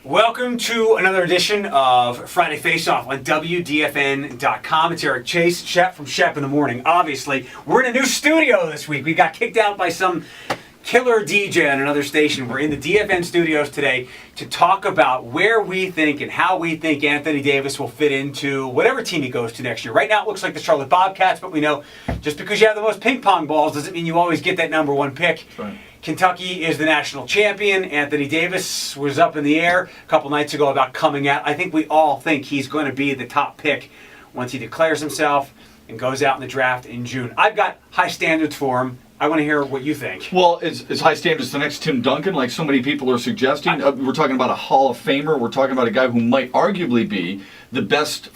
Welcome to another edition of Friday Faceoff on WDFN.com. It's Eric Chase, Shep from Shep in the Morning. Obviously, we're in a new studio this week. We got kicked out by some killer DJ on another station. We're in the DFN studios today to talk about where we think and how we think Anthony Davis will fit into whatever team he goes to next year. Right now it looks like the Charlotte Bobcats, but we know just because you have the most ping pong balls doesn't mean you always get that number one pick. Right. Kentucky is the national champion. Anthony Davis was up in the air a couple nights ago about coming out. I think we all think he's going to be the top pick once he declares himself and goes out in the draft in June. I've got high standards for him. I want to hear what you think. Well, is high standards the next Tim Duncan, like so many people are suggesting? We're talking about a Hall of Famer. We're talking about a guy who might arguably be the best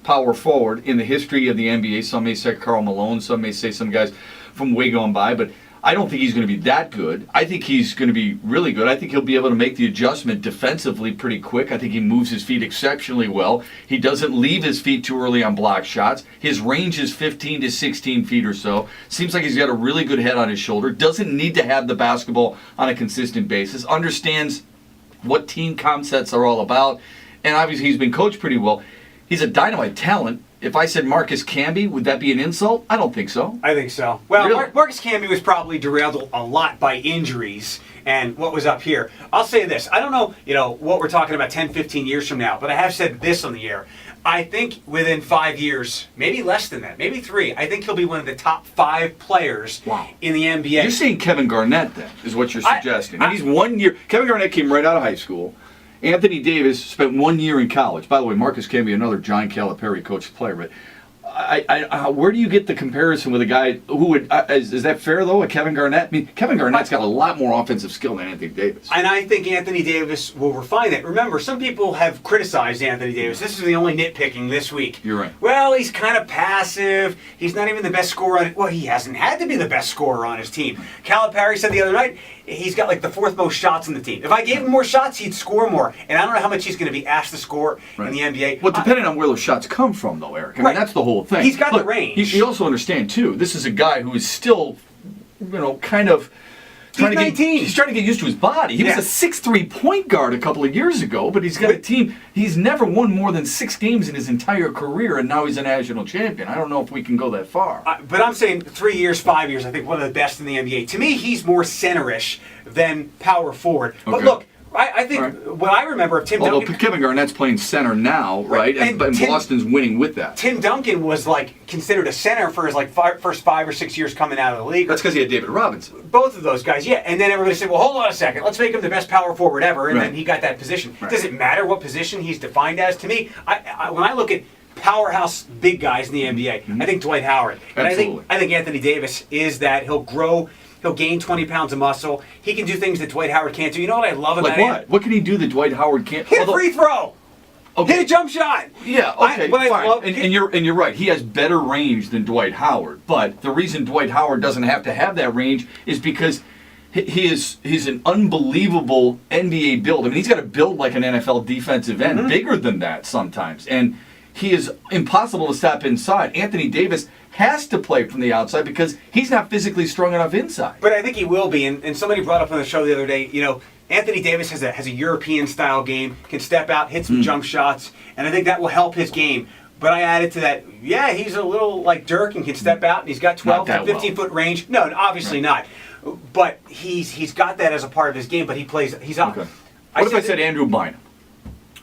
power forward in the history of the NBA. Some may say Karl Malone. Some may say some guys from way gone by. But I don't think he's going to be that good. I think he's going to be really good. I think he'll be able to make the adjustment defensively pretty quick. I think he moves his feet exceptionally well. He doesn't leave his feet too early on block shots. His range is 15 to 16 feet or so. Seems like he's got a really good head on his shoulder. Doesn't need to have the basketball on a consistent basis. Understands what team concepts are all about. And obviously he's been coached pretty well. He's a dynamite talent. If I said Marcus Camby, would that be an insult? I don't think so. I think so. Well, Really? Marcus Camby was probably derailed a lot by injuries and what was up here. I'll say this. I don't know, what we're talking about 10, 15 years from now, but I have said this on the air. I think within 5 years, maybe less than that, maybe 3, I think he'll be one of the top 5 players in the NBA. You're saying Kevin Garnett, then, is what you're suggesting. And he's 1 year. Kevin Garnett came right out of high school. Anthony Davis spent 1 year in college. By the way, Marcus Camby, another John Calipari coached player. But where do you get the comparison with a guy who would, is that fair, though, a Kevin Garnett? I mean, Kevin Garnett's got a lot more offensive skill than Anthony Davis. And I think Anthony Davis will refine that. Remember, some people have criticized Anthony Davis. This is the only nitpicking this week. You're right. Well, he's kind of passive. He's not even the best scorer on it. Well, he hasn't had to be the best scorer on his team. Calipari said the other night, he's got like the 4th most shots in the team. If I gave him more shots, he'd score more. And I don't know how much he's going to be asked to score in the NBA. Well, depending on where those shots come from, though, Eric. I mean, that's the whole thing. He's got the range. You also understand, too, this is a guy who is still, kind of trying he's trying to get used to his body. He was a 6'3" point guard a couple of years ago, but he's got a team. He's never won more than 6 games in his entire career, and now he's a national champion. I don't know if we can go that far. But I'm saying 3 years, 5 years, I think one of the best in the NBA. To me, he's more center-ish than power forward. But look, I think what I remember of Tim Duncan... Although Kevin Garnett's playing center now, right? And Boston's winning with that. Tim Duncan was considered a center for his first 5 or 6 years coming out of the league. That's because he had David Robinson. Both of those guys, yeah. And then everybody said, well, hold on a second. Let's make him the best power forward ever. And then he got that position. Does it matter what position he's defined as? To me, when I look at powerhouse big guys in the NBA, I think Dwight Howard. And I think Anthony Davis is that. He'll grow... He'll gain 20 pounds of muscle. He can do things that Dwight Howard can't do. You know what I love about him? What? What can he do that Dwight Howard can't? Hit a free throw. Okay. Hit a jump shot. Yeah, okay, fine. And you're right. He has better range than Dwight Howard. But the reason Dwight Howard doesn't have to have that range is because he's an unbelievable NBA build. I mean, he's got a build like an NFL defensive end, bigger than that sometimes. And he is impossible to stop inside. Anthony Davis has to play from the outside because he's not physically strong enough inside. But I think he will be. And somebody brought up on the show the other day, Anthony Davis has a European-style game, can step out, hit some jump shots, and I think that will help his game. But I added to that, he's a little like Dirk and can step out, and he's got 12 to 15-foot range. No, obviously not. But he's got that as a part of his game, but he's up. Okay. What if I said Andrew Bynum?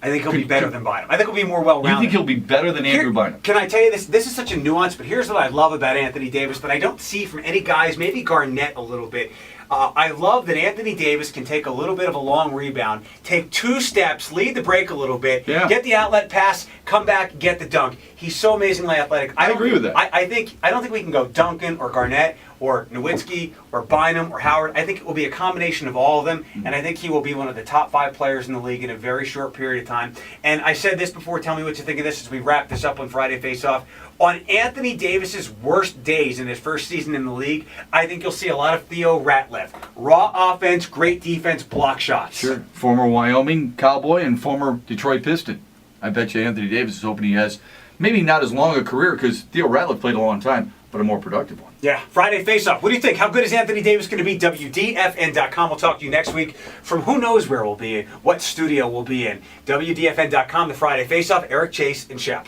I think he'll be better than Bynum. I think he'll be more well-rounded. You think he'll be better than Andrew Bynum? Can I tell you this? This is such a nuance, but here's what I love about Anthony Davis that I don't see from any guys, maybe Garnett a little bit. I love that Anthony Davis can take a little bit of a long rebound, take 2 steps, lead the break a little bit, get the outlet pass, come back, get the dunk. He's so amazingly athletic. I agree with that. I don't think we can go Duncan or Garnett or Nowitzki or Bynum or Howard. I think it will be a combination of all of them, and I think he will be one of the top 5 players in the league in a very short period of time. And I said this before, tell me what you think of this as we wrap this up on Friday Faceoff. On Anthony Davis's worst days in his first season in the league, I think you'll see a lot of Theo Ratliff. Raw offense, great defense, block shots. Sure. Former Wyoming Cowboy and former Detroit Piston. I bet you Anthony Davis is hoping he has maybe not as long a career because Theo Ratliff played a long time, but a more productive one. Yeah, Friday Faceoff. What do you think? How good is Anthony Davis going to be? WDFN.com. We'll talk to you next week from who knows where we'll be, what studio we'll be in. WDFN.com, the Friday Faceoff, Eric Chase and Shep.